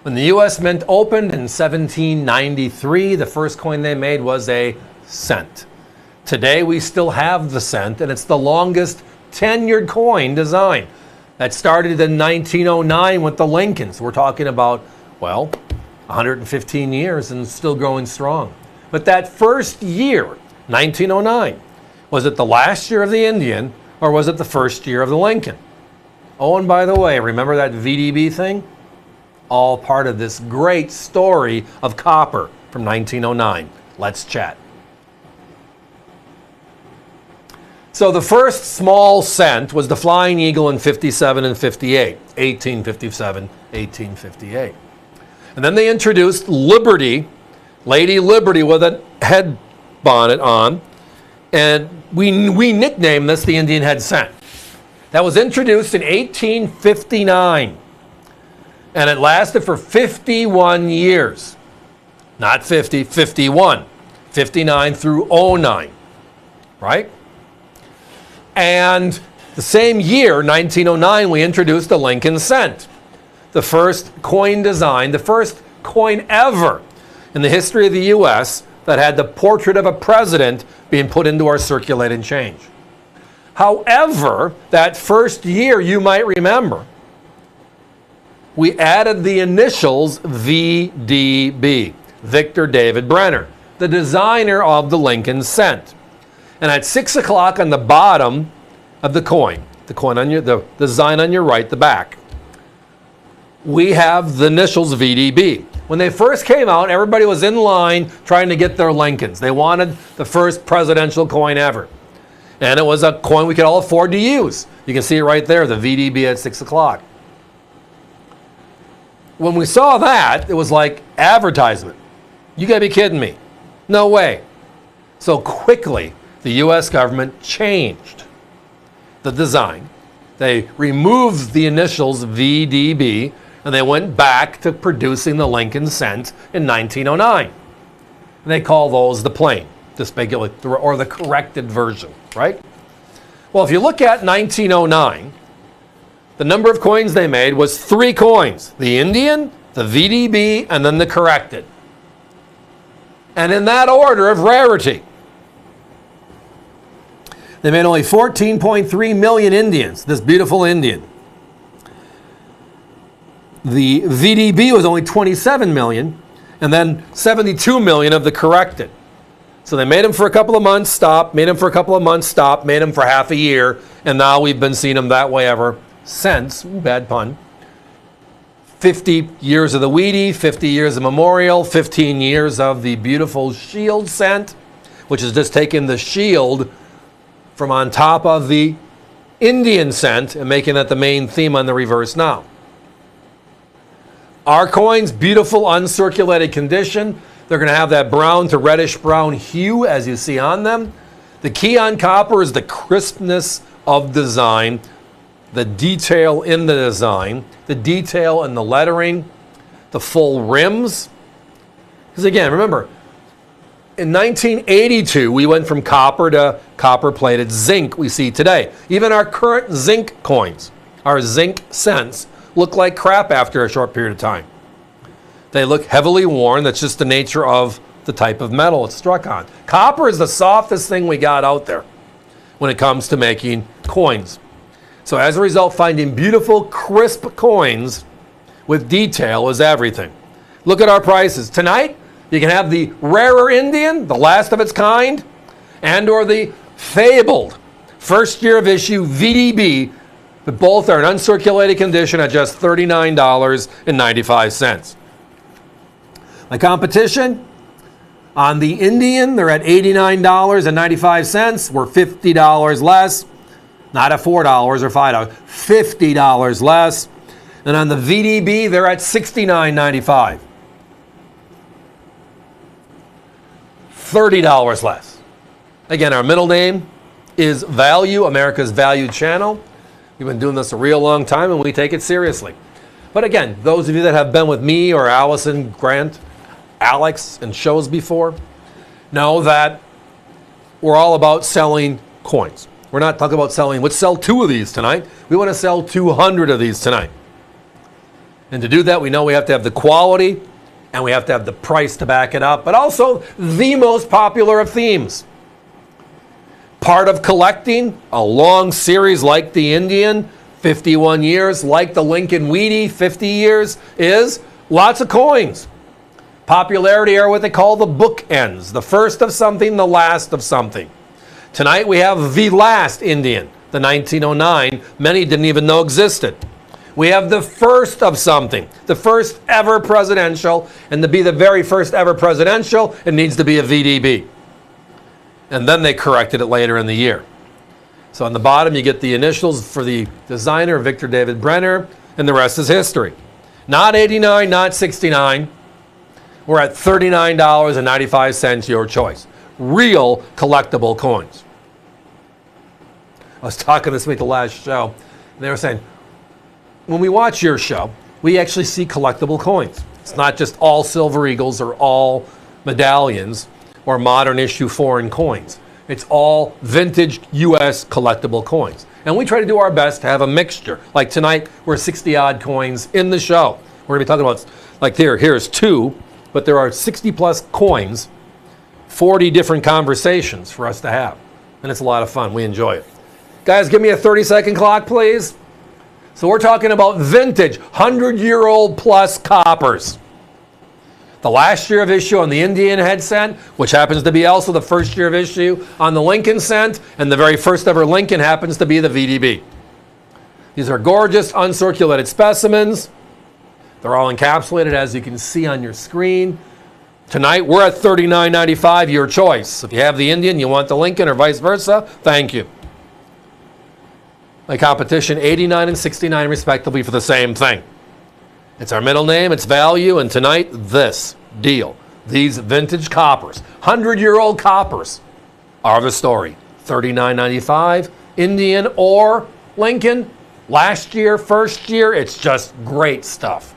When the U.S. Mint opened in 1793, the first coin they made was a cent. Today, we still have the cent, and it's the longest tenured coin design. That started in 1909 with the Lincolns. We're talking about, well, 115 years and still growing strong. But that first year, 1909, was it the last year of the Indian or was it the first year of the Lincoln? Oh, and by the way, remember that VDB thing? All part of this great story of copper from 1909. Let's chat. So the first small cent was the Flying Eagle in 57 and 58, 1857, 1858. And then they introduced Liberty, Lady Liberty with a head bonnet on, and we nicknamed this the Indian head cent. That was introduced in 1859, and it lasted for 51 years. Not 50, 51. 59 through 09, right? And the same year, 1909, we introduced the Lincoln cent. The first coin design, the first coin ever in the history of the U.S. that had the portrait of a president being put into our circulating change. However, that first year, you might remember, we added the initials VDB, Victor David Brenner, the designer of the Lincoln cent. And at 6 o'clock on the bottom of the coin on the design on your right, the back, we have the initials VDB. When they first came out, everybody was in line trying to get their Lincolns. They wanted the first presidential coin ever. And it was a coin we could all afford to use. You can see it right there, the VDB at 6 o'clock. When we saw that, it was like advertisement. You gotta be kidding me. No way. So quickly, the U.S. government changed the design. They removed the initials VDB, and they went back to producing the Lincoln cent in 1909. And they call those the plain, or the corrected version, right? Well, if you look at 1909, the number of coins they made was 3 coins: the Indian, the VDB, and then the corrected. And in that order of rarity. They made only 14.3 million Indians, this beautiful Indian. The VDB was only 27 million, and then 72 million of the corrected. So they made them for a couple of months, stopped, made them for a couple of months, stopped, made them for half a year, and now we've been seeing them that way ever since. Ooh, bad pun. 50 years of the Wheatie, 50 years of Memorial, 15 years of the beautiful Shield cent, which is just taking the shield from on top of the Indian cent and making that the main theme on the reverse now. Our coins, beautiful uncirculated condition. They're going to have that brown to reddish brown hue as you see on them. The key on copper is the crispness of design, the detail in the design, the detail in the lettering, the full rims. Because again, remember, in 1982, we went from copper to copper-plated zinc we see today. Even our current zinc coins, our zinc cents, look like crap after a short period of time. They look heavily worn. That's just the nature of the type of metal it's struck on. Copper is the softest thing we got out there when it comes to making coins. So as a result, finding beautiful, crisp coins with detail is everything. Look at our prices. Tonight, you can have the rarer Indian, the last of its kind, and or the fabled first year of issue VDB, but both are in uncirculated condition at just $39.95. My competition on the Indian, they're at $89.95. We're $50 less, not at $4 or $5, $50 less. And on the VDB, they're at $69.95. $30 less. Again, our middle name is Value, America's Value Channel. We've been doing this a real long time and we take it seriously. But again, those of you that have been with me or Allison, Grant, Alex and shows before know that we're all about selling coins. We're not talking about selling, let's sell 2 of these tonight. We want to sell 200 of these tonight. And to do that, we know we have to have the quality and we have to have the price to back it up, but also the most popular of themes. Part of collecting a long series like the Indian, 51 years, like the Lincoln Wheatie, 50 years, is lots of coins. Popularity are what they call the bookends, the first of something, the last of something. Tonight we have the last Indian, the 1909, many didn't even know existed. We have the first of something, the first ever presidential, and to be the very first ever presidential, it needs to be a VDB. And then they corrected it later in the year. So on the bottom, you get the initials for the designer, Victor David Brenner, and the rest is history. Not 89, not 69. We're at $39.95, your choice. Real collectible coins. I was talking this week, the last show, and they were saying, when we watch your show, we actually see collectible coins. It's not just all silver eagles or all medallions or modern issue foreign coins. It's all vintage U.S. collectible coins. And we try to do our best to have a mixture. Like tonight, we're 60-odd coins in the show. We're going to be talking about, like here's 2, but there are 60-plus coins, 40 different conversations for us to have. And it's a lot of fun. We enjoy it. Guys, give me a 30-second clock, please. So we're talking about vintage, 100-year-old plus coppers. The last year of issue on the Indian head cent, which happens to be also the first year of issue on the Lincoln cent, and the very first ever Lincoln happens to be the VDB. These are gorgeous, uncirculated specimens. They're all encapsulated, as you can see on your screen. Tonight, we're at $39.95, your choice. If you have the Indian, you want the Lincoln, or vice versa, thank you. My competition, 89 and 69 respectively for the same thing. It's our middle name, it's value, and tonight, this deal. These vintage coppers, 100-year-old coppers, are the story. $39.95, Indian or Lincoln, last year, first year, it's just great stuff.